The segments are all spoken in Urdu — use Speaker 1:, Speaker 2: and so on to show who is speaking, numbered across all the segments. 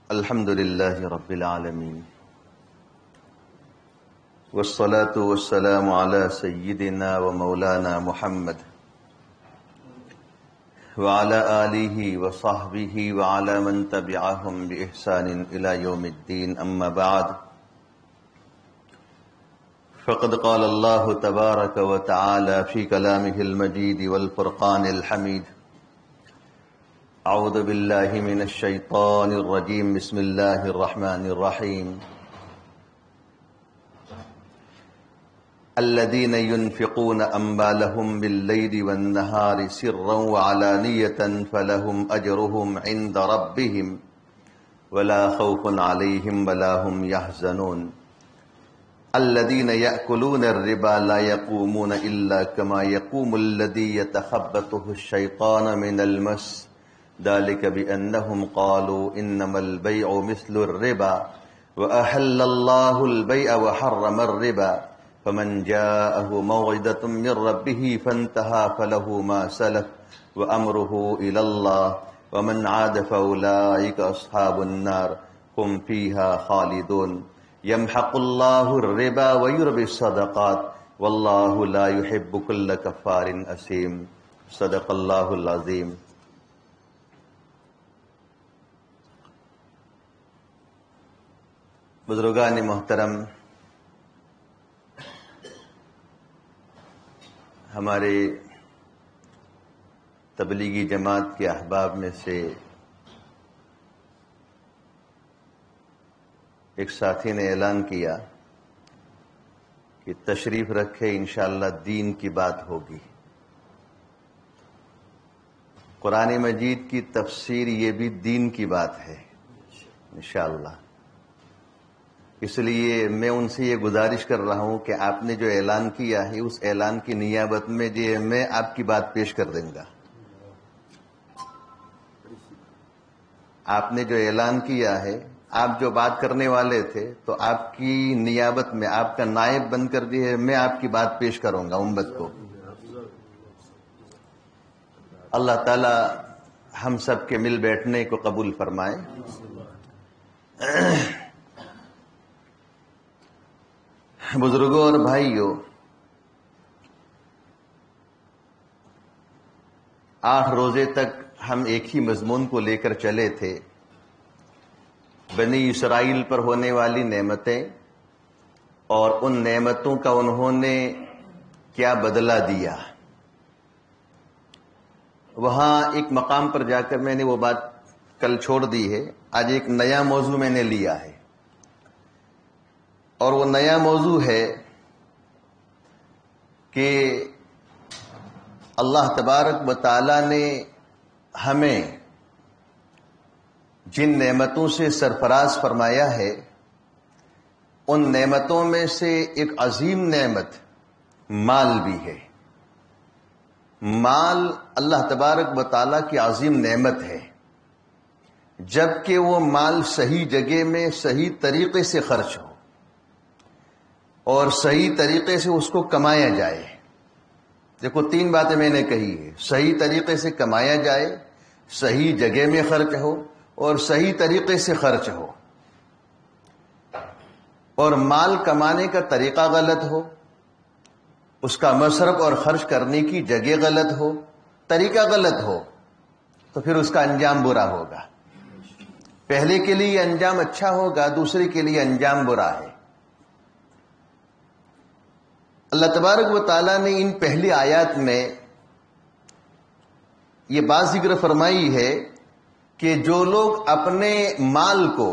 Speaker 1: الحمد لله رب العالمين والصلاة والسلام على سيدنا ومولانا محمد وعلى آله وصحبه وعلى من تبعهم بإحسان إلى يوم الدين. أما بعد، فقد قال الله تبارك وتعالى في كلامه المجيد والفرقان الحميد: أعوذ بالله من الشيطان الرجيم. بسم الله الرحمن الرحيم. الذين ينفقون أموالهم بالليل والنهار سرا وعلانية فلهم أجرهم عند ربهم ولا خوف عليهم ولا هم يحزنون. الذين يأكلون الربا لا يقومون إلا كما يقوم الذي يتخبطه الشيطان من المس، ذلك بأنهم قالوا إنما البيع مثل الربا وأحل الله البيع وحرم الربا، فمن جاءه موعظة من ربه فانتهى فله ما سلف وأمره إلى الله ومن عاد فأولئك أصحاب النار هم فيها خالدون. يمحق الله الربا ويربي الصدقات والله لا يحب كل كفار أثيم. صدق الله العظيم. بزرگان محترم، ہمارے تبلیغی جماعت کے احباب میں سے ایک ساتھی نے اعلان کیا کہ تشریف رکھے، انشاءاللہ دین کی بات ہوگی. قرآن مجید کی تفسیر یہ بھی دین کی بات ہے انشاءاللہ. اس لیے میں ان سے یہ گزارش کر رہا ہوں کہ آپ نے جو اعلان کیا ہے اس اعلان کی نیابت میں میں آپ کی بات پیش کر دوں گا. آپ نے جو اعلان کیا ہے، آپ جو بات کرنے والے تھے، تو آپ کی نیابت میں آپ کا نائب بن کر دی ہے، میں آپ کی بات پیش کروں گا امت کو. اللہ تعالی ہم سب کے مل بیٹھنے کو قبول فرمائے. بزرگوں اور بھائیوں، 8 روزے تک ہم ایک ہی مضمون کو لے کر چلے تھے: بنی اسرائیل پر ہونے والی نعمتیں اور ان نعمتوں کا انہوں نے کیا بدلہ دیا. وہاں ایک مقام پر جا کر میں نے وہ بات کل چھوڑ دی ہے. آج ایک نیا موضوع میں نے لیا ہے، اور وہ نیا موضوع ہے کہ اللہ تبارک و تعالی نے ہمیں جن نعمتوں سے سرفراز فرمایا ہے، ان نعمتوں میں سے ایک عظیم نعمت مال بھی ہے. مال اللہ تبارک و تعالی کی عظیم نعمت ہے، جبکہ وہ مال صحیح جگہ میں صحیح طریقے سے خرچ ہو اور صحیح طریقے سے اس کو کمایا جائے. دیکھو، 3 باتیں میں نے کہی ہے: صحیح طریقے سے کمایا جائے، صحیح جگہ میں خرچ ہو اور صحیح طریقے سے خرچ ہو. اور مال کمانے کا طریقہ غلط ہو، اس کا مصرف اور خرچ کرنے کی جگہ غلط ہو، طریقہ غلط ہو، تو پھر اس کا انجام برا ہوگا. پہلے کے لیے انجام اچھا ہوگا، دوسرے کے لیے انجام برا ہے. اللہ تبارک و تعالیٰ نے ان پہلی آیات میں یہ بات ذکر فرمائی ہے کہ جو لوگ اپنے مال کو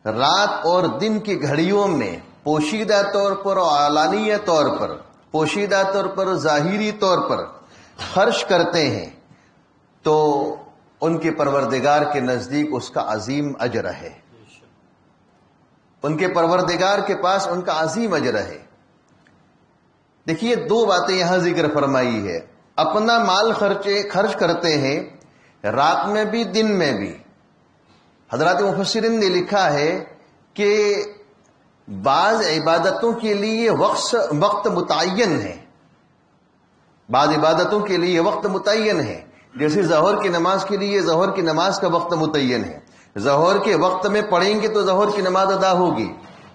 Speaker 1: رات اور دن کی گھڑیوں میں پوشیدہ طور پر اور علانیہ طور پر، پوشیدہ طور پر، ظاہری طور پر خرچ کرتے ہیں، تو ان کے پروردگار کے نزدیک اس کا عظیم اجر ہے. ان کے پروردگار کے پاس ان کا عظیم اجر ہے. دیکھیے، 2 باتیں یہاں ذکر فرمائی ہے. اپنا مال خرچ کرتے ہیں رات میں بھی دن میں بھی. حضرات مفسرین نے لکھا ہے کہ بعض عبادتوں کے لیے وقت متعین ہے، بعض عبادتوں کے لیے وقت متعین ہے. جیسے ظہر کی نماز کے لیے ظہر کی نماز کا وقت متعین ہے، ظہر کے وقت میں پڑھیں گے تو ظہر کی نماز ادا ہوگی،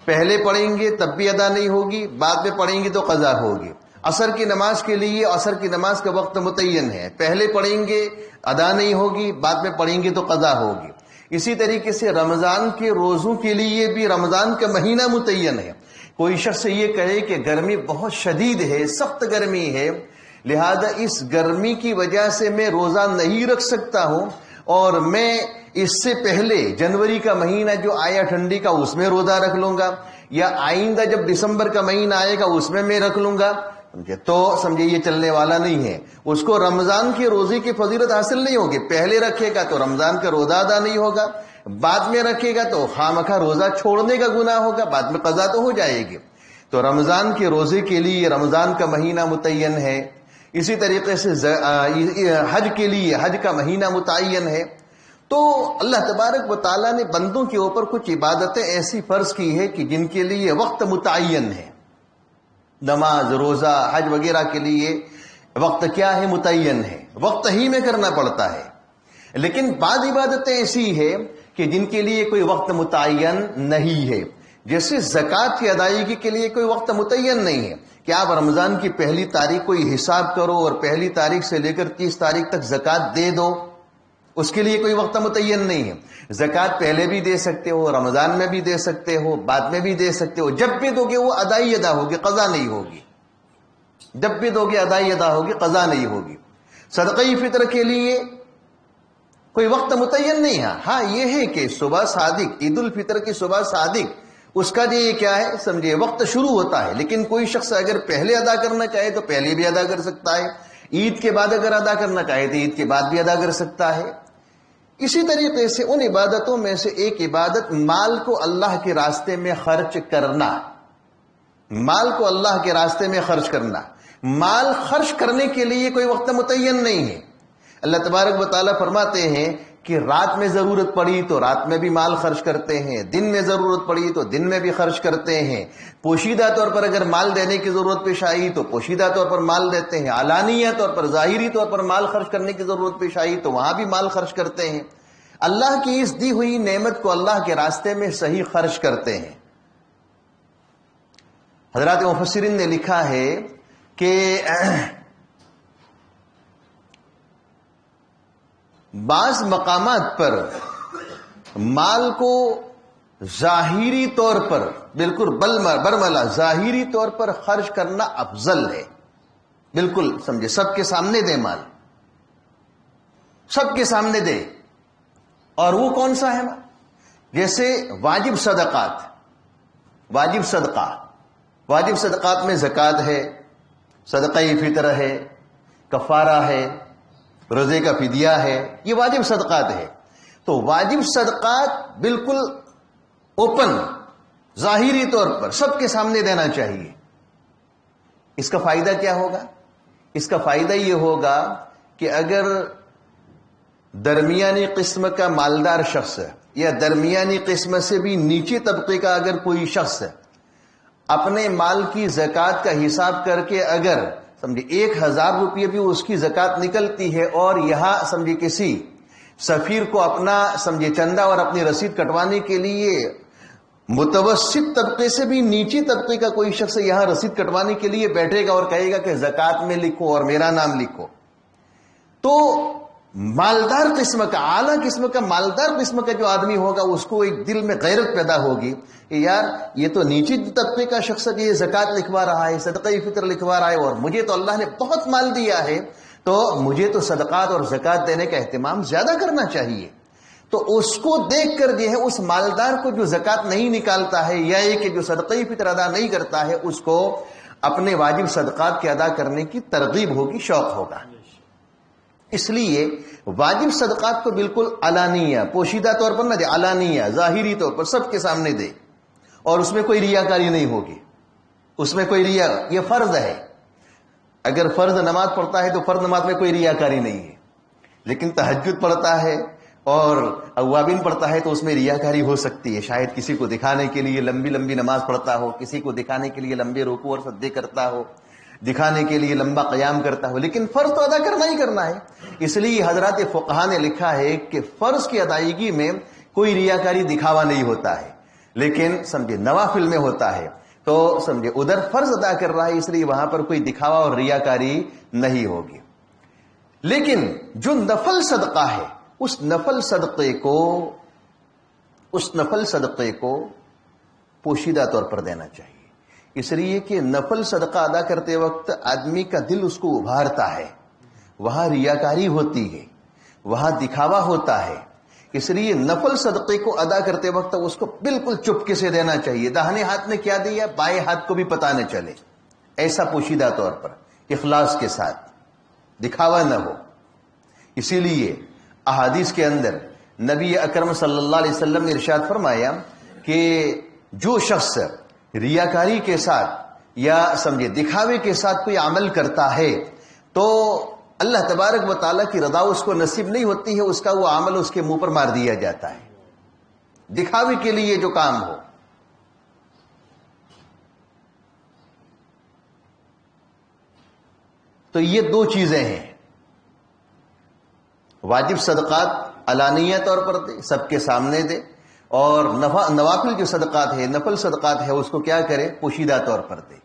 Speaker 1: پہلے پڑھیں گے تب بھی ادا نہیں ہوگی، بعد میں پڑھیں گے تو قضا ہوگی۔ عصر کی نماز کے لیے عصر کی نماز کا وقت متعین ہے، پہلے پڑھیں گے ادا نہیں ہوگی، بعد میں پڑھیں گے تو قضا ہوگی۔ اسی طریقے سے رمضان کے روزوں کے لیے بھی رمضان کا مہینہ متعین ہے۔ کوئی شخص یہ کہے کہ گرمی بہت شدید ہے، سخت گرمی ہے، لہذا اس گرمی کی وجہ سے میں روزہ نہیں رکھ سکتا ہوں اور میں اس سے پہلے جنوری کا مہینہ جو آیا ٹھنڈی کا اس میں روزہ رکھ لوں گا، یا آئندہ جب دسمبر کا مہینہ آئے گا اس میں رکھ لوں گا، تو سمجھے یہ چلنے والا نہیں ہے۔ اس کو رمضان کے روزے کی فضیلت حاصل نہیں ہوگی، پہلے رکھے گا تو رمضان کا روزہ ادا نہیں ہوگا، بعد میں رکھے گا تو خواہ روزہ چھوڑنے کا گناہ ہوگا، بعد میں قضا تو ہو جائے گی۔ تو رمضان کے روزے کے لیے رمضان کا مہینہ متعین ہے، اسی طریقے سے حج کے لیے حج کا مہینہ متعین ہے۔ تو اللہ تبارک و تعالیٰ نے بندوں کے اوپر کچھ عبادتیں ایسی فرض کی ہے کہ جن کے لیے وقت متعین ہے، نماز، روزہ، حج وغیرہ کے لیے وقت کیا ہے؟ متعین ہے، وقت ہی میں کرنا پڑتا ہے۔ لیکن بعض عبادتیں ایسی ہے کہ جن کے لیے کوئی وقت متعین نہیں ہے، جیسے زکوٰۃ کی ادائیگی کے لیے کوئی وقت متعین نہیں ہے کہ آپ رمضان کی پہلی تاریخ کو ہی حساب کرو اور پہلی تاریخ سے لے کر 30 تاریخ تک زکوٰۃ دے دو، اس کے لیے کوئی وقت متعین نہیں ہے۔ زکوٰۃ پہلے بھی دے سکتے ہو، رمضان میں بھی دے سکتے ہو، بعد میں بھی دے سکتے ہو، جب بھی دو گے وہ ادائی ادا ہوگی، قضا نہیں ہوگی، جب بھی دو گے ادائی ادا ہوگی، قضا نہیں ہوگی۔ صدقہ فطر کے لیے کوئی وقت متعین نہیں ہے، ہاں یہ ہے کہ صبح صادق، عید الفطر کی صبح صادق، اس کا جو یہ کیا ہے سمجھے وقت شروع ہوتا ہے، لیکن کوئی شخص اگر پہلے ادا کرنا چاہے تو پہلے بھی ادا کر سکتا ہے، عید کے بعد اگر ادا کرنا چاہے تو عید کے بعد بھی ادا کر سکتا ہے۔ اسی طریقے سے ان عبادتوں میں سے ایک عبادت مال کو اللہ کے راستے میں خرچ کرنا، مال کو اللہ کے راستے میں خرچ کرنا۔ مال خرچ کرنے کے لیے کوئی وقت متعین نہیں ہے۔ اللہ تبارک و تعالیٰ فرماتے ہیں کہ رات میں ضرورت پڑی تو رات میں بھی مال خرچ کرتے ہیں، دن میں ضرورت پڑی تو دن میں بھی خرچ کرتے ہیں، پوشیدہ طور پر اگر مال دینے کی ضرورت پیش آئی تو پوشیدہ طور پر مال دیتے ہیں، علانیہ طور پر ظاہری طور پر مال خرچ کرنے کی ضرورت پیش آئی تو وہاں بھی مال خرچ کرتے ہیں۔ اللہ کی اس دی ہوئی نعمت کو اللہ کے راستے میں صحیح خرچ کرتے ہیں۔ حضرات مفسرین نے لکھا ہے کہ بعض مقامات پر مال کو ظاہری طور پر بالکل برملا ظاہری طور پر خرچ کرنا افضل ہے، بالکل سمجھے، سب کے سامنے دے مال، سب کے سامنے دے۔ اور وہ کون سا ہے؟ جیسے واجب صدقات، واجب صدقہ، واجب صدقات میں زکوٰۃ ہے، صدقہ فطر ہے، کفارہ ہے، روزے کا فدیہ ہے، یہ واجب صدقات ہے۔ تو واجب صدقات بالکل اوپن، ظاہری طور پر سب کے سامنے دینا چاہیے۔ اس کا فائدہ کیا ہوگا؟ اس کا فائدہ یہ ہوگا کہ اگر درمیانی قسم کا مالدار شخص ہے یا درمیانی قسم سے بھی نیچے طبقے کا اگر کوئی شخص ہے، اپنے مال کی زکوٰۃ کا حساب کر کے اگر سمجھے 1000 روپیے بھی اس کی زکوٰۃ نکلتی ہے اور یہاں سمجھے کسی سفیر کو اپنا سمجھے چندہ اور اپنی رسید کٹوانے کے لیے متوسط طبقے سے بھی نیچے طبقے کا کوئی شخص یہاں رسید کٹوانے کے لیے بیٹھے گا اور کہے گا کہ زکوٰۃ میں لکھو اور میرا نام لکھو، تو مالدار قسم کا، اعلیٰ قسم کا مالدار قسم کا جو آدمی ہوگا اس کو ایک دل میں غیرت پیدا ہوگی کہ یار یہ تو نیچے طبقے کا شخص یہ زکوٰۃ لکھوا رہا ہے، صدقہ فطر لکھوا رہا ہے، اور مجھے تو اللہ نے بہت مال دیا ہے تو مجھے تو صدقات اور زکوٰۃ دینے کا اہتمام زیادہ کرنا چاہیے۔ تو اس کو دیکھ کر جو ہے اس مالدار کو جو زکوٰۃ نہیں نکالتا ہے یا یہ کہ جو صدقہ فطر ادا نہیں کرتا ہے، اس کو اپنے واجب صدقات کے ادا کرنے کی ترغیب ہوگی، شوق ہوگا۔ اس لیے واجب صدقات کو بالکل علانیہ، پوشیدہ طور پر نہ دے، علانیہ ظاہری طور پر سب کے سامنے دے، اور اس میں کوئی ریاکاری نہیں ہوگی، اس میں کوئی یہ فرض ہے۔ اگر فرض نماز پڑھتا ہے تو فرض نماز میں کوئی ریاکاری نہیں ہے، لیکن تہجد پڑھتا ہے اور اوابین پڑھتا ہے تو اس میں ریاکاری ہو سکتی ہے، شاید کسی کو دکھانے کے لیے لمبی لمبی نماز پڑھتا ہو، کسی کو دکھانے کے لیے لمبے رکوع اور سجدے کرتا ہو، دکھانے کے لیے لمبا قیام کرتا ہو، لیکن فرض تو ادا کرنا ہی کرنا ہے۔ اس لیے حضرات فقہا نے لکھا ہے کہ فرض کی ادائیگی میں کوئی ریاکاری دکھاوا نہیں ہوتا ہے، لیکن سمجھے نوافل میں ہوتا ہے تو سمجھے ادھر فرض ادا کر رہا ہے، اس لیے وہاں پر کوئی دکھاوا اور ریاکاری نہیں ہوگی۔ لیکن جو نفل صدقہ ہے اس نفل صدقے کو پوشیدہ طور پر دینا چاہیے، اس لیے کہ نفل صدقہ ادا کرتے وقت آدمی کا دل اس کو ابھارتا ہے، وہاں ریاکاری ہوتی ہے، وہاں دکھاوا ہوتا ہے، اس لیے نفل صدقے کو ادا کرتے وقت اس کو بالکل چپکے سے دینا چاہیے، داہنے ہاتھ نے کیا دیا بائیں ہاتھ کو بھی پتہ نہ چلے، ایسا پوشیدہ طور پر اخلاص کے ساتھ، دکھاوا نہ ہو۔ اسی لیے احادیث کے اندر نبی اکرم صلی اللہ علیہ وسلم نے ارشاد فرمایا کہ جو شخص ریاکاری کے ساتھ یا سمجھے دکھاوے کے ساتھ کوئی عمل کرتا ہے تو اللہ تبارک و تعالیٰ کی رضا اس کو نصیب نہیں ہوتی ہے، اس کا وہ عمل اس کے منہ پر مار دیا جاتا ہے، دکھاوے کے لیے جو کام ہو۔ تو یہ دو چیزیں ہیں، واجب صدقات علانیہ طور پر دے، سب کے سامنے دے، اور نوافل جو صدقات ہے، نفل صدقات ہے، اس کو کیا کرے پوشیدہ طور پر دے۔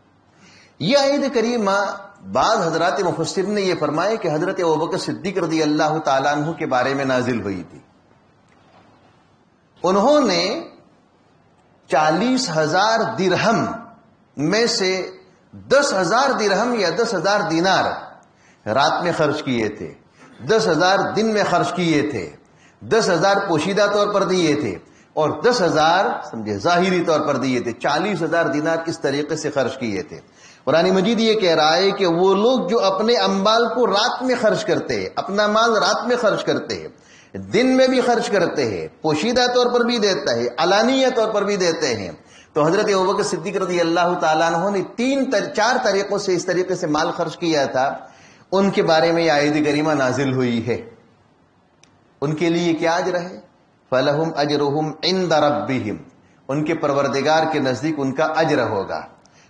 Speaker 1: یہ آیت کریمہ بعض حضرات مفسرین نے یہ فرمایا کہ حضرت ابوبکر صدیق رضی اللہ تعالیٰ عنہ کے بارے میں نازل ہوئی تھی۔ انہوں نے 40,000 درہم میں سے 10,000 درہم یا 10,000 دینار رات میں خرچ کیے تھے، 10,000 دن میں خرچ کیے تھے، 10,000 پوشیدہ طور پر دیے تھے، اور 10,000 سمجھے ظاہری طور پر دیے تھے، 40,000 دینار اس طریقے سے خرچ کیے تھے۔ قرآن مجید یہ کہہ رہا ہے کہ وہ لوگ جو اپنے اموال کو رات میں خرچ کرتے ہیں، اپنا مال رات میں خرچ کرتے ہیں، دن میں بھی خرچ کرتے ہیں، پوشیدہ طور پر بھی دیتا ہے، علانیہ طور پر بھی دیتے ہیں، تو حضرت ابوبکر صدیق رضی اللہ تعالیٰ عنہ نے 4 طریقوں سے اس طریقے سے مال خرچ کیا تھا، ان کے بارے میں یہ آیت کریمہ نازل ہوئی ہے۔ ان کے لیے کیا اجر ہے؟ فَلَهُمْ أَجْرُهُمْ عِنْدَ رَبِّهِمْ، ان کے پروردگار کے نزدیک ان کا اجر ہوگا۔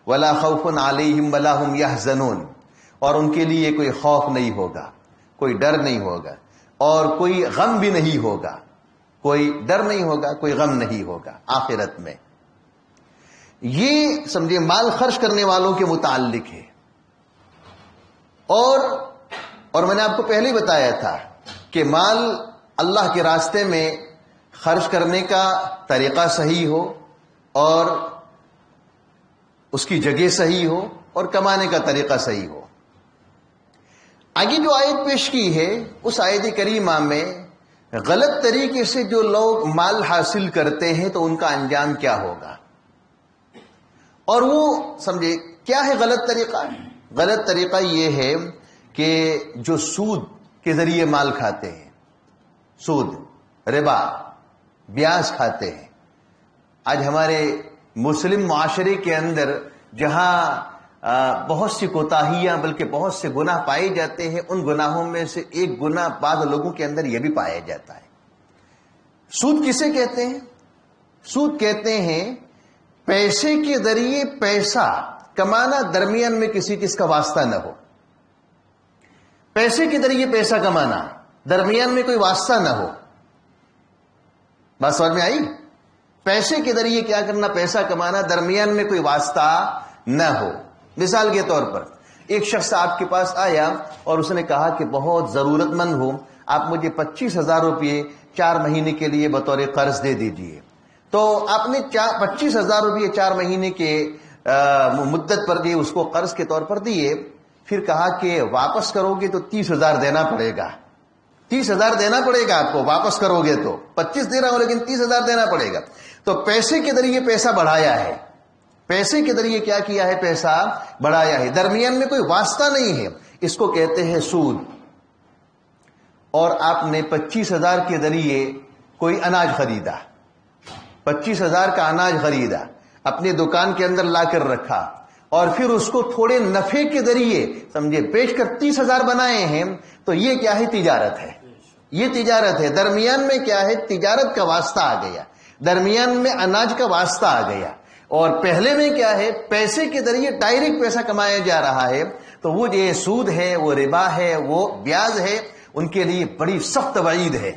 Speaker 1: وَلَا خَوْفٌ عَلَيْهِمْ وَلَا هُمْ يَحْزَنُونَ، اور ان کے لیے کوئی خوف نہیں ہوگا، کوئی ڈر نہیں ہوگا، اور کوئی غم بھی نہیں ہوگا، کوئی ڈر نہیں ہوگا، کوئی غم نہیں ہوگا آخرت میں۔ یہ سمجھے مال خرچ کرنے والوں کے متعلق ہے۔ اور میں نے آپ کو پہلے ہی بتایا تھا کہ مال اللہ کے راستے میں خرچ کرنے کا طریقہ صحیح ہو، اور اس کی جگہ صحیح ہو، اور کمانے کا طریقہ صحیح ہو۔ آگے جو آیت پیش کی ہے اس آیت کریمہ میں غلط طریقے سے جو لوگ مال حاصل کرتے ہیں تو ان کا انجام کیا ہوگا، اور وہ سمجھے کیا ہے غلط طریقہ۔ غلط طریقہ یہ ہے کہ جو سود کے ذریعے مال کھاتے ہیں، سود، ربا، بیاج کھاتے ہیں۔ آج ہمارے مسلم معاشرے کے اندر جہاں بہت سی کوتاہیاں بلکہ بہت سے گناہ پائے جاتے ہیں، ان گناہوں میں سے ایک گناہ بعض لوگوں کے اندر یہ بھی پایا جاتا ہے۔ سود کسے کہتے ہیں؟ سود کہتے ہیں پیسے کے ذریعے پیسہ کمانا، درمیان میں کسی چیز کا واسطہ نہ ہو۔ پیسے کے ذریعے پیسہ کمانا، درمیان میں کوئی واسطہ نہ ہو۔ بات سمجھ میں آئی؟ پیسے کے ذریعے کیا کرنا؟ پیسہ کمانا، درمیان میں کوئی واسطہ نہ ہو۔ مثال کے طور پر ایک شخص آپ کے پاس آیا اور اس نے کہا کہ بہت ضرورت مند ہوں، آپ مجھے 25,000 روپئے 4 مہینے کے لیے بطور قرض دے دیجئے۔ تو آپ نے 25,000 روپئے 4 مہینے کے مدت پر دیے، اس کو قرض کے طور پر دیے، پھر کہا کہ واپس کرو گے تو 30,000 دینا پڑے گا، 30,000 دینا پڑے گا آپ کو، واپس کرو گے تو 25 دے رہا ہوں لیکن 30,000 دینا پڑے گا۔ تو پیسے کے ذریعے پیسہ بڑھایا ہے، پیسے کے ذریعے کیا کیا ہے؟ پیسہ بڑھایا ہے، درمیان میں کوئی واسطہ نہیں ہے، اس کو کہتے ہیں سود۔ اور آپ نے 25,000 کے ذریعے کوئی اناج خریدا، 25,000 کا اناج خریدا، اپنی دکان کے اندر لا کر رکھا، اور پھر اس کو تھوڑے نفع کے ذریعے سمجھے بیچ کر 30,000 بنائے ہیں، تو یہ کیا ہے؟ تجارت ہے، یہ تجارت ہے۔ درمیان میں کیا ہے؟ تجارت کا واسطہ آ گیا، درمیان میں اناج کا واسطہ آ گیا، اور پہلے میں کیا ہے؟ پیسے کے ذریعے ڈائریکٹ پیسہ کمایا جا رہا ہے۔ تو وہ جو سود ہے، وہ ربا ہے، وہ بیاج ہے، ان کے لیے بڑی سخت وعید ہے۔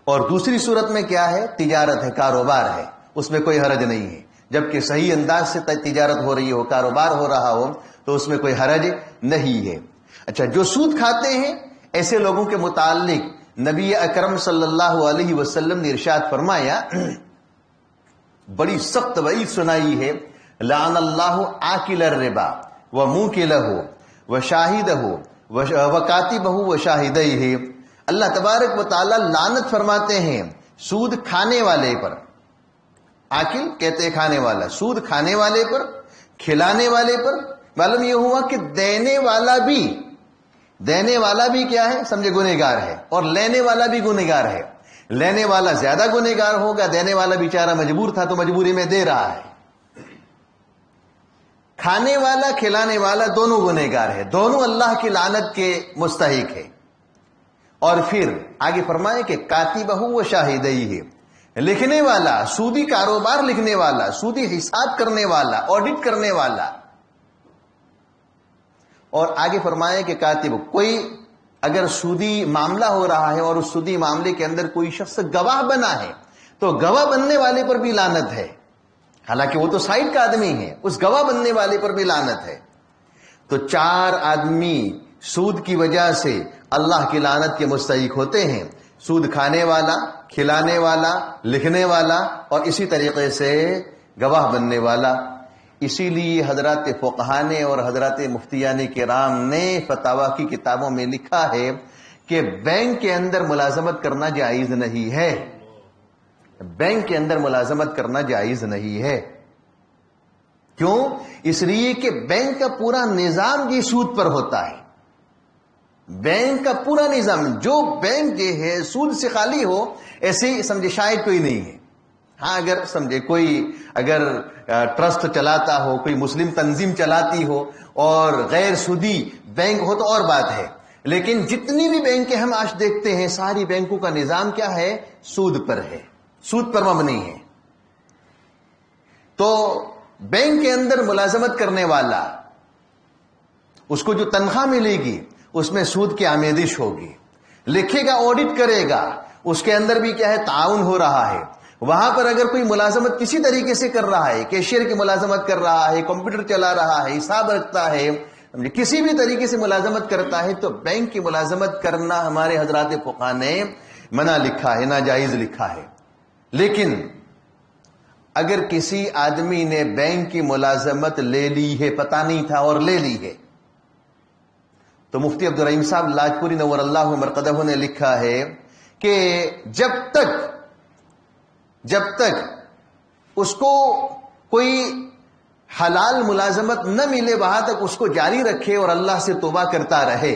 Speaker 1: اور دوسری صورت میں کیا ہے؟ تجارت ہے، کاروبار ہے، اس میں کوئی حرج نہیں ہے، جبکہ صحیح انداز سے تجارت ہو رہی ہو، کاروبار ہو رہا ہو تو اس میں کوئی حرج نہیں ہے۔ اچھا، جو سود کھاتے ہیں ایسے لوگوں کے متعلق نبی اکرم صلی اللہ علیہ وسلم نے ارشاد فرمایا، بڑی سخت وعید سنائی ہے، لعن اللہ آکل الربا وموکلہ وشاہدہ وکاتبہ وشاہدیہ، اللہ تبارک و تعالی لعنت فرماتے ہیں سود کھانے والے پر۔ آکل کہتے ہیں کھانے والا، سود کھانے والے پر، کھلانے والے پر۔ معلوم یہ ہوا کہ دینے والا بھی کیا ہے؟ سمجھے گنہگار ہے، اور لینے والا بھی گنہگار ہے۔ لینے والا زیادہ گنہگار ہوگا، دینے والا بیچارہ مجبور تھا تو مجبوری میں دے رہا ہے۔ کھانے والا کھلانے والا دونوں گنہگار ہے، دونوں اللہ کی لعنت کے مستحق ہے۔ اور پھر آگے فرمائے کہ کاتبہ و شاہدیہ، لکھنے والا، سودی کاروبار لکھنے والا، سودی حساب کرنے والا، آڈٹ کرنے والا۔ اور آگے فرمائے کہ کاتب، کوئی اگر سودی معاملہ ہو رہا ہے اور اس سودی معاملے کے اندر کوئی شخص گواہ بنا ہے تو گواہ بننے والے پر بھی لعنت ہے، حالانکہ وہ تو سائڈ کا آدمی ہے، اس گواہ بننے والے پر بھی لعنت ہے۔ تو 4 آدمی سود کی وجہ سے اللہ کی لعنت کے مستحق ہوتے ہیں، سود کھانے والا، کھلانے والا، لکھنے والا، اور اسی طریقے سے گواہ بننے والا۔ اسی لیے حضرات فقہاء نے اور حضرات مفتیان کرام نے فتاوی کی کتابوں میں لکھا ہے کہ بینک کے اندر ملازمت کرنا جائز نہیں ہے، بینک کے اندر ملازمت کرنا جائز نہیں ہے۔ کیوں؟ اس لیے کہ بینک کا پورا نظام یہ سود پر ہوتا ہے، بینک کا پورا نظام، جو بینک یہ ہے سود سے خالی ہو ایسے سمجھے شاید کوئی نہیں ہے۔ ہاں اگر سمجھے کوئی اگر ٹرسٹ چلاتا ہو، کوئی مسلم تنظیم چلاتی ہو اور غیر سودی بینک ہو تو اور بات ہے، لیکن جتنی بھی بینکیں ہم آج دیکھتے ہیں ساری بینکوں کا نظام کیا ہے؟ سود پر ہے، سود پر مبنی ہے۔ تو بینک کے اندر ملازمت کرنے والا، اس کو جو تنخواہ ملے گی اس میں سود کی آمیزش ہوگی، لکھے گا، آڈٹ کرے گا، اس کے اندر بھی کیا ہے؟ تعاون ہو رہا ہے۔ وہاں پر اگر کوئی ملازمت کسی طریقے سے کر رہا ہے، کیشیئر کی ملازمت کر رہا ہے، کمپیوٹر چلا رہا ہے، حساب رکھتا ہے، کسی بھی طریقے سے ملازمت کرتا ہے، تو بینک کی ملازمت کرنا ہمارے حضرات فقہاء نے منع لکھا ہے، ناجائز لکھا ہے۔ لیکن اگر کسی آدمی نے بینک کی ملازمت لے لی ہے، پتہ نہیں تھا اور لے لی ہے، تو مفتی عبدالرحیم صاحب لاجپوری نور اللہ مرقدہ نے لکھا ہے کہ جب تک اس کو کوئی حلال ملازمت نہ ملے وہاں تک اس کو جاری رکھے اور اللہ سے توبہ کرتا رہے،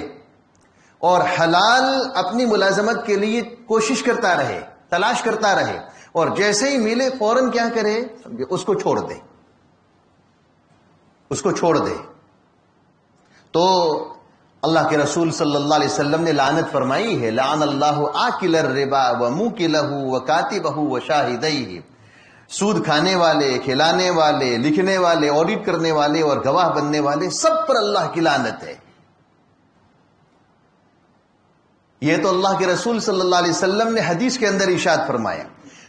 Speaker 1: اور حلال اپنی ملازمت کے لیے کوشش کرتا رہے، تلاش کرتا رہے، اور جیسے ہی ملے فوراً کیا کرے؟ اس کو چھوڑ دے، اس کو چھوڑ دے۔ تو اللہ کے رسول صلی اللہ علیہ وسلم نے لعنت فرمائی ہے، لعن اللہ آکل الربا وموکلہ وکاتبہ وشاہدیہ، سود کھانے والے، کھلانے والے، لکھنے والے، آڈٹ کرنے والے اور گواہ بننے والے، سب پر اللہ کی لعنت ہے۔ یہ تو اللہ کے رسول صلی اللہ علیہ وسلم نے حدیث کے اندر ارشاد فرمایا،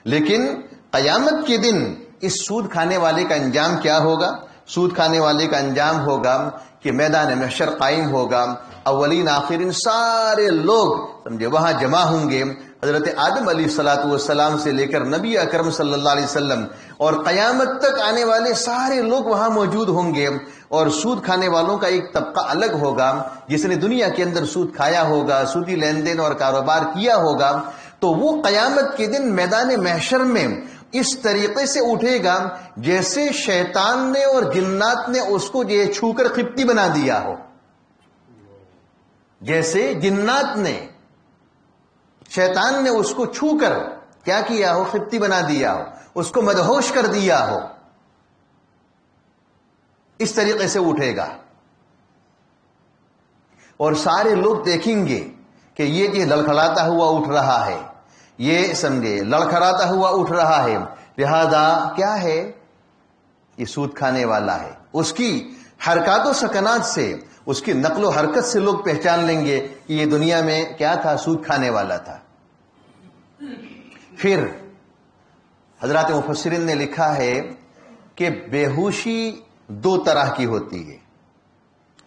Speaker 1: لیکن قیامت کے دن اس سود کھانے والے کا انجام کیا ہوگا؟ سود کھانے والے کا انجام ہوگا کہ میدان محشر قائم ہوگا، اولین آخرین سارے لوگ سمجھے وہاں جمع ہوں گے، حضرت آدم علیہ الصلوۃ والسلام سے لے کر نبی اکرم صلی اللہ علیہ وسلم اور قیامت تک آنے والے سارے لوگ وہاں موجود ہوں گے، اور سود کھانے والوں کا ایک طبقہ الگ ہوگا، جس نے دنیا کے اندر سود کھایا ہوگا، سودی لین دین اور کاروبار کیا ہوگا، تو وہ قیامت کے دن میدان محشر میں اس طریقے سے اٹھے گا جیسے شیطان نے اور جنات نے اس کو یہ چھو کر خپتی بنا دیا ہو، جیسے جنات نے، شیطان نے اس کو چھو کر کیا کیا ہو؟ خپتی بنا دیا ہو، اس کو مدہوش کر دیا ہو، اس طریقے سے اٹھے گا۔ اور سارے لوگ دیکھیں گے کہ یہ لڑکھڑاتا ہوا اٹھ رہا ہے، یہ سمجھے لڑکھڑاتا ہوا اٹھ رہا ہے، لہذا کیا ہے؟ یہ سود کھانے والا ہے۔ اس کی حرکات و سکنات سے، اس کی نقل و حرکت سے لوگ پہچان لیں گے کہ یہ دنیا میں کیا تھا؟ سود کھانے والا تھا۔ پھر حضرات مفسرین نے لکھا ہے کہ بیہوشی دو طرح کی ہوتی ہے.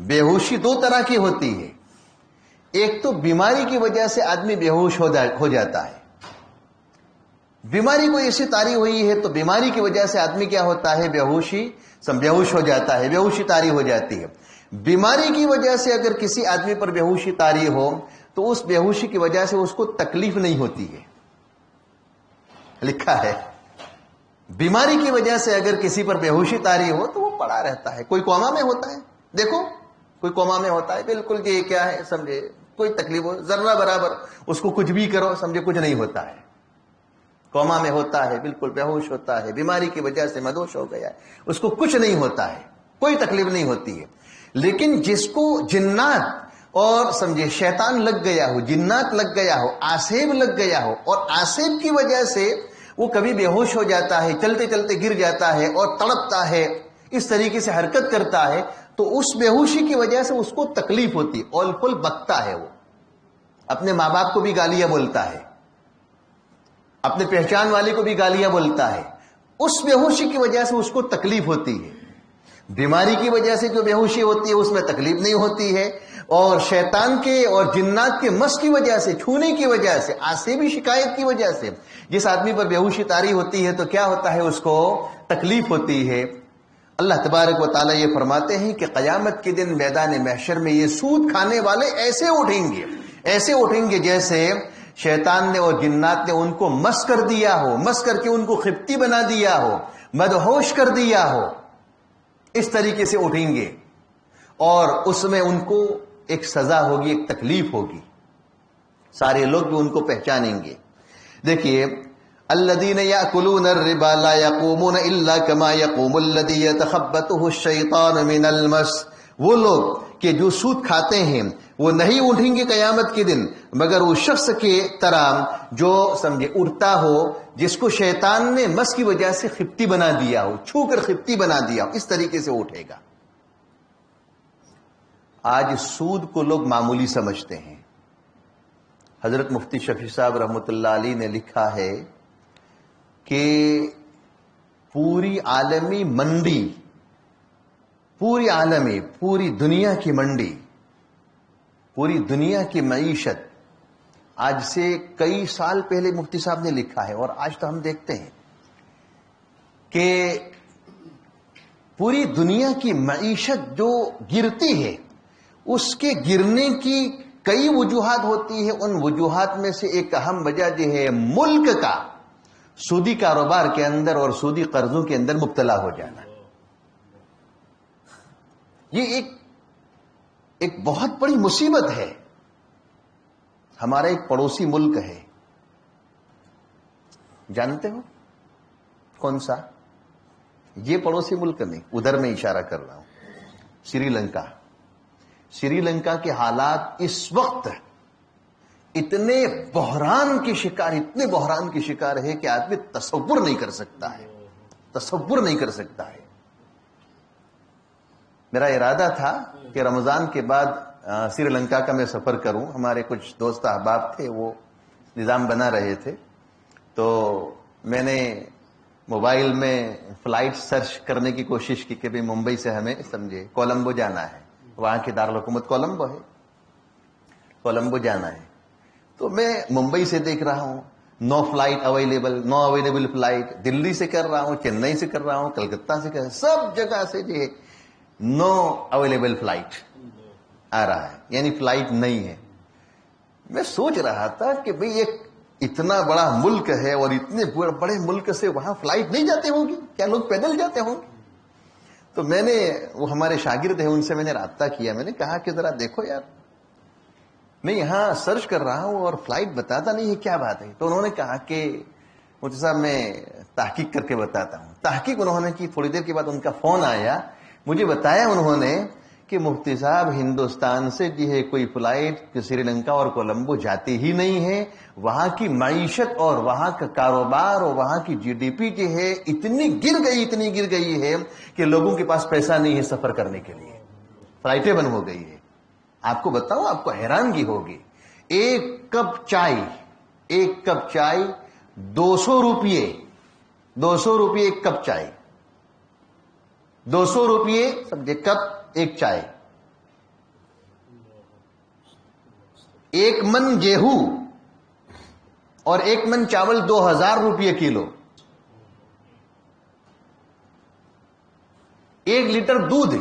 Speaker 1: بیہوشی دو طرح کی ہوتی ہے. ایک تو بیماری کی وجہ سے آدمی بیہوش ہو جاتا ہے. بیماری کوئی ایسی طاری ہوئی ہے تو بیماری کی وجہ سے آدمی کیا ہوتا ہے؟ بیہوش ہو جاتا ہے، بیہوشی طاری ہو جاتی ہے. بیماری کی وجہ سے اگر کسی آدمی پر بیہوشی طاری ہو تو اس بیہوشی کی وجہ سے اس کو تکلیف نہیں ہوتی ہے. لکھا ہے بیماری کی وجہ سے اگر کسی پر بیہوشی طاری ہو تو وہ پڑا رہتا ہے. کوئی کوما میں ہوتا ہے، دیکھو کوئی کوما میں ہوتا ہے، بالکل یہ کیا ہے سمجھے، کوئی تکلیف ہو ذرہ برابر، اس کو کچھ بھی کرو سمجھے کچھ نہیں ہوتا ہے. کوما میں ہوتا ہے، بالکل بیہوش ہوتا ہے، بیماری کی وجہ سے مدہوش ہو گیا ہے، اس کو کچھ نہیں ہوتا ہے، کوئی تکلیف نہیں ہوتی ہے. لیکن جس کو جنات اور سمجھے شیطان لگ گیا ہو، جنات لگ گیا ہو، آسیب لگ گیا ہو، اور آسیب کی وجہ سے وہ کبھی بیہوش ہو جاتا ہے، چلتے چلتے گر جاتا ہے اور تڑپتا ہے، اس طریقے سے حرکت کرتا ہے، تو اس بیہوشی کی وجہ سے اس کو تکلیف ہوتی ہے. اول پھل بکتا ہے، وہ اپنے ماں باپ کو بھی گالیاں بولتا ہے، اپنے پہچان والے کو بھی گالیاں بولتا ہے. اس بیہوشی کی وجہ سے اس کو تکلیف ہوتی ہے. بیماری کی وجہ سے جو بیہوشی ہوتی ہے اس میں تکلیف نہیں ہوتی ہے، اور شیطان کے اور جنات کے مس کی وجہ سے، چھونے کی وجہ سے، آسیبی شکایت کی وجہ سے جس آدمی پر بیہوشی طاری ہوتی ہے تو کیا ہوتا ہے؟ اس کو تکلیف ہوتی ہے. اللہ تبارک و تعالیٰ یہ فرماتے ہیں کہ قیامت کے دن میدان محشر میں یہ سود کھانے والے ایسے اٹھیں گے جیسے شیطان نے اور جنات نے ان کو مس کر دیا ہو، مس کر کے ان کو خپتی بنا دیا ہو، مدہوش کر دیا ہو. اس طریقے سے اٹھیں گے اور اس میں ان کو ایک سزا ہوگی، ایک تکلیف ہوگی. سارے لوگ بھی ان کو پہچانیں گے. دیکھیے الذین یأکلون الربا لا یقومون الا کما یقوم الذی یتخبطہ الشیطان من المس. وہ لوگ کہ جو سود کھاتے ہیں وہ نہیں اٹھیں گے قیامت کے دن مگر اس شخص کے طرح جو سمجھے اٹھتا ہو جس کو شیطان نے مس کی وجہ سے خپتی بنا دیا ہو، چھو کر خپتی بنا دیا ہو، اس طریقے سے اٹھے گا. آج سود کو لوگ معمولی سمجھتے ہیں. حضرت مفتی شفیع صاحب رحمۃ اللہ علیہ نے لکھا ہے کہ پوری عالمی منڈی، پوری دنیا کی منڈی، پوری دنیا کی معیشت آج سے کئی سال پہلے مفتی صاحب نے لکھا ہے، اور آج تو ہم دیکھتے ہیں کہ پوری دنیا کی معیشت جو گرتی ہے اس کے گرنے کی کئی وجوہات ہوتی ہے. ان وجوہات میں سے ایک اہم وجہ جو ہے ملک کا سودی کاروبار کے اندر اور سودی قرضوں کے اندر مبتلا ہو جانا. یہ ایک بہت بڑی مصیبت ہے. ہمارا ایک پڑوسی ملک ہے، جانتے ہو کون سا؟ یہ پڑوسی ملک نہیں، ادھر میں اشارہ کر رہا ہوں، سری لنکا. سری لنکا کے حالات اس وقت اتنے بحران کے شکار ہے کہ آدمی تصور نہیں کر سکتا ہے. میرا ارادہ تھا کہ رمضان کے بعد سری لنکا کا میں سفر کروں. ہمارے کچھ دوست احباب تھے، وہ نظام بنا رہے تھے، تو میں نے موبائل میں فلائٹ سرچ کرنے کی کوشش کی کہ بھی ممبئی سے ہمیں سمجھے کولمبو جانا ہے، وہاں کی دارالحکومت کولمبو ہے، کولمبو جانا ہے. تو میں ممبئی سے دیکھ رہا ہوں نو اویلیبل فلائٹ، دلی سے کر رہا ہوں، چنئی سے کر رہا ہوں، کلکتہ سے کر رہا ہوں، سب جگہ سے جو ہے نو اویلیبل فلائٹ آ رہا ہے، یعنی فلائٹ نہیں ہے. میں سوچ رہا تھا کہ بھئی ایک اتنا بڑا ملک ہے اور اتنے بڑے ملک سے وہاں فلائٹ نہیں جاتے ہوں گی، کیا لوگ پیدل جاتے ہوں گے؟ تو میں نے وہ ہمارے شاگرد ہیں ان سے میں نے رابطہ کیا، میں نے کہا کہ ذرا دیکھو یار، میں یہاں سرچ کر رہا ہوں اور فلائٹ بتاتا نہیں ہے، کیا بات ہے؟ تو انہوں نے کہا کہ مفتی صاحب میں تحقیق کر کے بتاتا ہوں. تحقیق انہوں نے کی، تھوڑی دیر کے بعد ان کا فون آیا، مجھے بتایا انہوں نے کہ مفتی صاحب ہندوستان سے جو ہے کوئی فلائٹ سری لنکا اور کولمبو جاتی ہی نہیں ہے. وہاں کی معیشت اور وہاں کا کاروبار اور وہاں کی جی ڈی پی جو ہے اتنی گر گئی ہے کہ لوگوں کے پاس پیسہ نہیں ہے سفر کرنے کے لیے، فلائٹیں بند ہو گئی ہے. آپ کو بتاؤں، آپ کو حیرانگی ہوگی، ایک کپ چائے 200 روپئے ایک کپ چائے، 200 روپئے سمجھے کپ ایک چائے، 1 من گیہوں اور 1 من چاول 2000 روپئے کلو، 1 لیٹر دودھ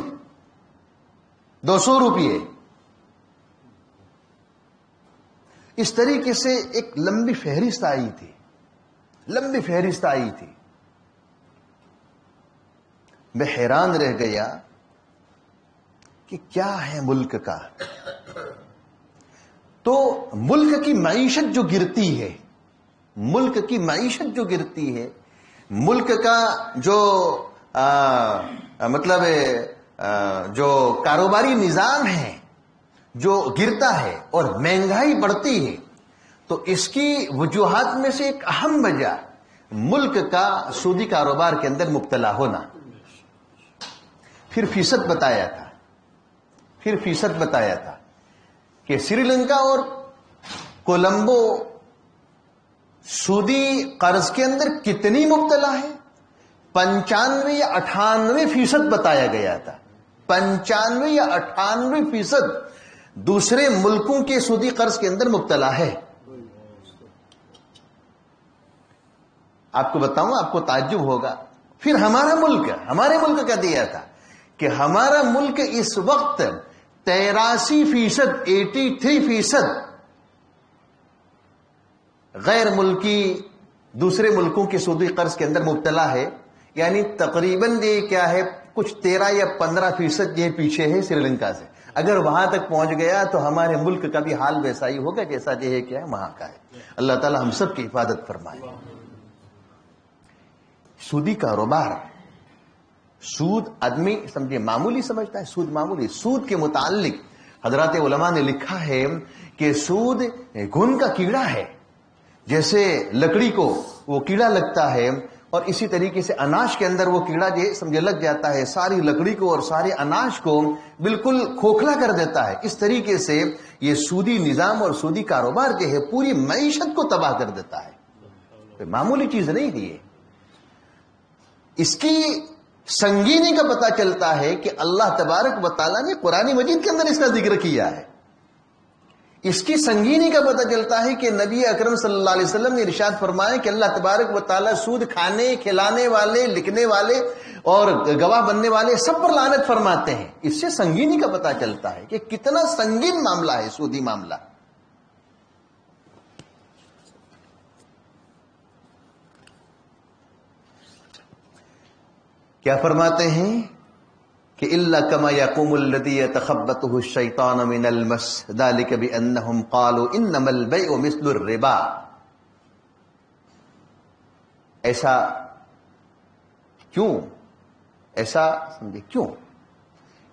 Speaker 1: 200 روپئے. اس طریقے سے ایک لمبی فہرست آئی تھی، میں حیران رہ گیا کہ کیا ہے ملک کا. تو ملک کی معیشت جو گرتی ہے، ملک کا جو مطلب جو کاروباری نظام ہے جو گرتا ہے اور مہنگائی بڑھتی ہے، تو اس کی وجوہات میں سے ایک اہم وجہ ملک کا سودی کاروبار کے اندر مبتلا ہونا. پھر فیصد بتایا تھا کہ سری لنکا اور کولمبو سودی قرض کے اندر کتنی مبتلا ہے؟ 95 یا 98% بتایا گیا تھا. 95 یا 98% دوسرے ملکوں کے سودی قرض کے اندر مبتلا ہے. آپ کو بتاؤں، آپ کو تعجب ہوگا. پھر ہمارے ملک کا دیا تھا کہ ہمارا ملک اس وقت 83% غیر ملکی دوسرے ملکوں کے سودی قرض کے اندر مبتلا ہے. یعنی تقریباً یہ کیا ہے، کچھ 13 یا 15% یہ پیچھے ہے سری لنکا سے. اگر وہاں تک پہنچ گیا تو ہمارے ملک کا بھی حال ویسا ہی ہوگا جیسا یہ ہے کیا ہے وہاں کا ہے. اللہ تعالی ہم سب کی حفاظت فرمائے. سودی کاروبار، سود آدمی سمجھے معمولی سمجھتا ہے. سود کے متعلق حضرات علماء نے لکھا ہے کہ سود گھن کا کیڑا ہے. جیسے لکڑی کو وہ کیڑا لگتا ہے اور اسی طریقے سے اناج کے اندر وہ کیڑا جو سمجھے لگ جاتا ہے، ساری لکڑی کو اور سارے اناج کو بالکل کھوکھلا کر دیتا ہے. اس طریقے سے یہ سودی نظام اور سودی کاروبار جو ہے پوری معیشت کو تباہ کر دیتا ہے. معمولی چیز نہیں ہے. اس کی سنگینی کا پتہ چلتا ہے کہ اللہ تبارک و تعالیٰ نے قرآن مجید کے اندر اس کا ذکر کیا ہے. اس کی سنگینی کا پتہ چلتا ہے کہ نبی اکرم صلی اللہ علیہ وسلم نے ارشاد فرمایا کہ اللہ تبارک و تعالیٰ سود کھانے، کھلانے والے، لکھنے والے اور گواہ بننے والے سب پر لعنت فرماتے ہیں. اس سے سنگینی کا پتہ چلتا ہے کہ کتنا سنگین معاملہ ہے سودی معاملہ. کیا فرماتے ہیں کہ الا كما يقوم الذي يتخبطه الشيطان من المس ذلك بانهم قالوا انما البيع مثل الربا. ایسا کیوں؟ ایسا سمجھے کیوں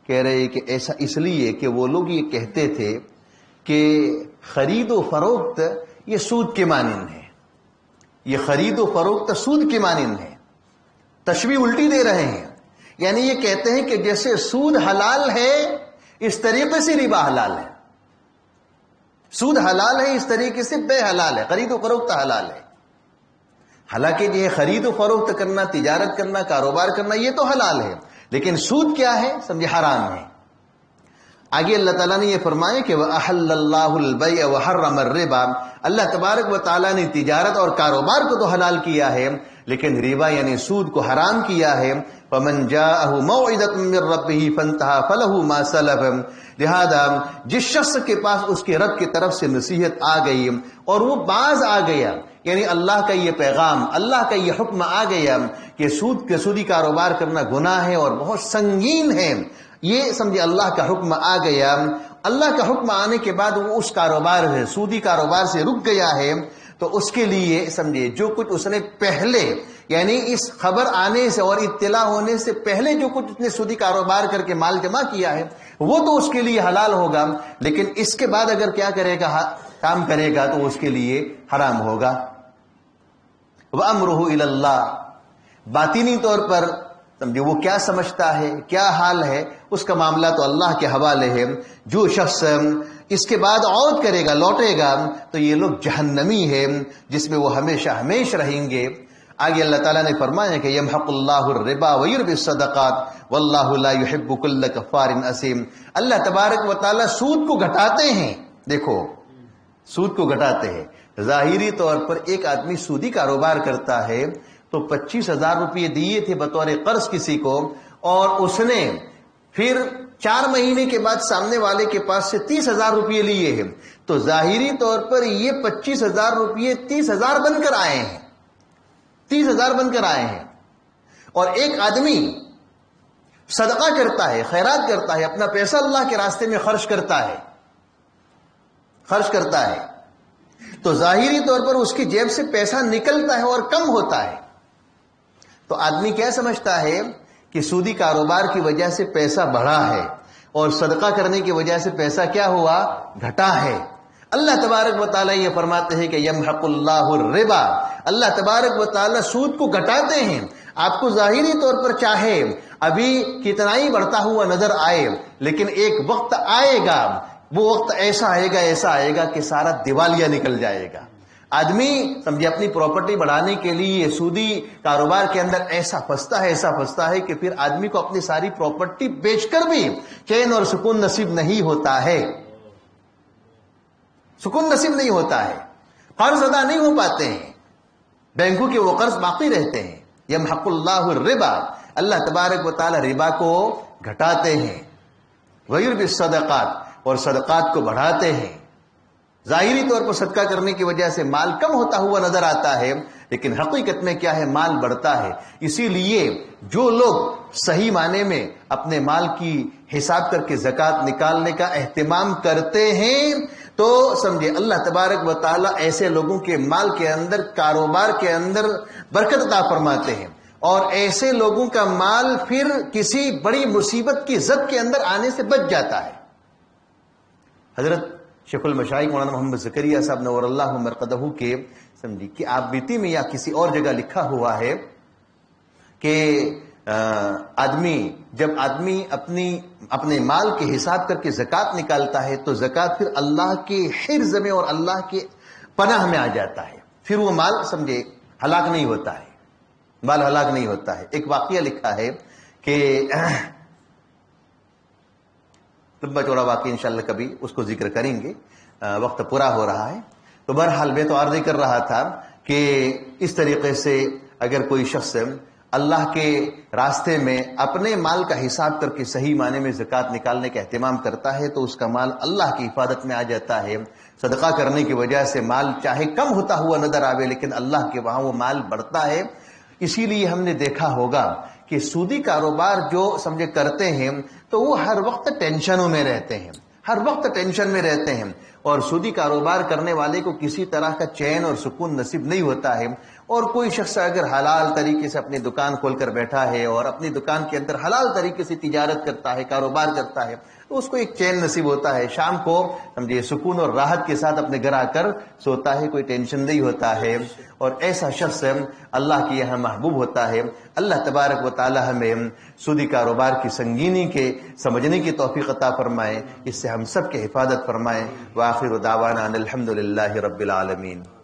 Speaker 1: کہہ رہے کہ ایسا اس لیے کہ وہ لوگ یہ کہتے تھے کہ خرید و فروخت یہ سود کے مانند ہے. یہ خرید و فروخت سود کے مانند ہے. تشبیہ الٹی دے رہے ہیں. یعنی یہ کہتے ہیں کہ جیسے سود حلال ہے اس طریقے سے ربا حلال ہے. سود حلال ہے اس طریقے سے بے حلال ہے، خرید و فروخت حلال ہے. حالانکہ یہ خرید و فروخت کرنا، تجارت کرنا، کاروبار کرنا یہ تو حلال ہے، لیکن سود کیا ہے سمجھے حرام ہے. آگے اللہ تعالیٰ نے یہ فرمایا کہ وَأَحَلَّ اللَّهُ الْبَيْعَ وَحَرَّمَ الرِّبَا. اللہ تبارک و تعالیٰ نے تجارت اور کاروبار کو تو حلال کیا ہے لیکن ربا یعنی سود کو حرام کیا ہے. فَمَنْ جَاءَهُ مَوْعِظَةٌ مِّن رَّبِّهِ فَانْتَهَىٰ فَلَهُ مَا سَلَفَ. لہذا جس شخص کے پاس اس کے رب کی طرف سے نصیحت آ گئی اور وہ باز آ گیا، یعنی اللہ کا یہ پیغام، اللہ کا یہ حکم آ گیا کہ سودی کاروبار کرنا گناہ ہے اور بہت سنگین ہے، یہ سمجھے اللہ کا حکم آ گیا. اللہ کا حکم آنے کے بعد وہ اس کاروبار سے، سودی کاروبار سے رک گیا ہے، تو اس کے لیے سمجھے جو کچھ اس نے پہلے یعنی اس خبر آنے سے اور اطلاع ہونے سے پہلے جو کچھ اس نے سودی کاروبار کر کے مال جمع کیا ہے وہ تو اس کے لیے حلال ہوگا، لیکن اس کے بعد اگر کیا کرے گا، کام کرے گا تو اس کے لیے حرام ہوگا. وَأَمْرُهُ إِلَى اللَّهِ. باطنی طور پر سمجھے وہ کیا سمجھتا ہے، کیا حال ہے، اس کا معاملہ تو اللہ کے حوالے ہے. جو شخص اس کے بعد عود کرے گا، لوٹے گا، تو یہ لوگ جہنمی ہیں جس میں وہ ہمیشہ ہمیشہ رہیں گے۔ آگے اللہ تعالیٰ نے فرمایا کہ یمحق اللہ الربا ویربی الصدقات واللہ لا يحب کل کفار اثیم۔ اللہ تبارک و تعالیٰ سود کو گھٹاتے ہیں، دیکھو سود کو گھٹاتے ہیں۔ ظاہری طور پر ایک آدمی سودی کاروبار کرتا ہے تو 25,000 روپئے دیے تھے بطور قرض کسی کو، اور اس نے پھر 4 مہینے کے بعد سامنے والے کے پاس سے 30,000 روپئے لیے ہیں، تو ظاہری طور پر یہ 25,000 روپئے 30,000 بن کر آئے ہیں، 30,000 بن کر آئے ہیں۔ اور ایک آدمی صدقہ کرتا ہے، خیرات کرتا ہے، اپنا پیسہ اللہ کے راستے میں خرچ کرتا ہے تو ظاہری طور پر اس کی جیب سے پیسہ نکلتا ہے اور کم ہوتا ہے، تو آدمی کیا سمجھتا ہے کہ سودی کاروبار کی وجہ سے پیسہ بڑھا ہے اور صدقہ کرنے کی وجہ سے پیسہ کیا ہوا، گھٹا ہے۔ اللہ تبارک و تعالیٰ یہ فرماتے ہیں کہ یمحق اللہ الربا، اللہ تبارک و تعالیٰ سود کو گھٹاتے ہیں۔ آپ کو ظاہری طور پر چاہے ابھی کتنا ہی بڑھتا ہوا نظر آئے، لیکن ایک وقت آئے گا، وہ وقت ایسا آئے گا کہ سارا دیوالیہ نکل جائے گا۔ آدمی سمجھے اپنی پراپرٹی بڑھانے کے لیے سودی کاروبار کے اندر ایسا پھنستا ہے کہ پھر آدمی کو اپنی ساری پراپرٹی بیچ کر بھی چین اور سکون نصیب نہیں ہوتا ہے، قرض ادا نہیں ہو پاتے ہیں، بینکوں کے وہ قرض باقی رہتے ہیں۔ یمحق اللہ الربا، اللہ تبارک و تعالی ربا کو گھٹاتے ہیں، ویربی الصدقات، اور صدقات کو بڑھاتے ہیں۔ ظاہری طور پر صدقہ کرنے کی وجہ سے مال کم ہوتا ہوا نظر آتا ہے، لیکن حقیقت میں کیا ہے، مال بڑھتا ہے۔ اسی لیے جو لوگ صحیح معنی میں اپنے مال کی حساب کر کے زکوٰۃ نکالنے کا اہتمام کرتے ہیں تو سمجھے اللہ تبارک و تعالیٰ ایسے لوگوں کے مال کے اندر، کاروبار کے اندر برکت عطا فرماتے ہیں، اور ایسے لوگوں کا مال پھر کسی بڑی مصیبت کی زد کے اندر آنے سے بچ جاتا ہے۔ حضرت شیخ المشائخ مولانا محمد زکریا صاحب نور اللہ مرقدہ کے سمجھی کہ آپ بیتی میں یا کسی اور جگہ لکھا ہوا ہے کہ جب آدمی اپنے مال کے حساب کر کے زکوٰۃ نکالتا ہے تو زکوٰۃ پھر اللہ کے حرز میں اور اللہ کے پناہ میں آ جاتا ہے، پھر وہ مال سمجھے ہلاک نہیں ہوتا ہے۔ ایک واقعہ لکھا ہے کہ لمبا چوڑا واقعی انشاءاللہ کبھی اس کو ذکر کریں گے، وقت پورا ہو رہا ہے، تو بہرحال میں تو عرض کر رہا تھا کہ اس طریقے سے اگر کوئی شخص اللہ کے راستے میں اپنے مال کا حساب کر کے صحیح معنی میں زکوٰۃ نکالنے کا اہتمام کرتا ہے تو اس کا مال اللہ کی حفاظت میں آ جاتا ہے۔ صدقہ کرنے کی وجہ سے مال چاہے کم ہوتا ہوا نظر آوے، لیکن اللہ کے وہاں وہ مال بڑھتا ہے۔ اسی لیے ہم نے دیکھا ہوگا کہ سودی کاروبار جو سمجھے کرتے ہیں تو وہ ہر وقت ٹینشنوں میں رہتے ہیں، اور سودی کاروبار کرنے والے کو کسی طرح کا چین اور سکون نصیب نہیں ہوتا ہے۔ اور کوئی شخص اگر حلال طریقے سے اپنی دکان کھول کر بیٹھا ہے اور اپنی دکان کے اندر حلال طریقے سے تجارت کرتا ہے، کاروبار کرتا ہے، تو اس کو ایک چین نصیب ہوتا ہے، شام کو سمجھے سکون اور راحت کے ساتھ اپنے گھر آ کر سوتا ہے، کوئی ٹینشن نہیں ہوتا ہے، اور ایسا شخص اللہ کے یہاں محبوب ہوتا ہے۔ اللہ تبارک و تعالی ہمیں سودی کاروبار کی سنگینی کے سمجھنے کی توفیق عطا فرمائے، اس سے ہم سب کی حفاظت فرمائے۔ وآخر دعوانا ان الحمد للہ رب العالمین۔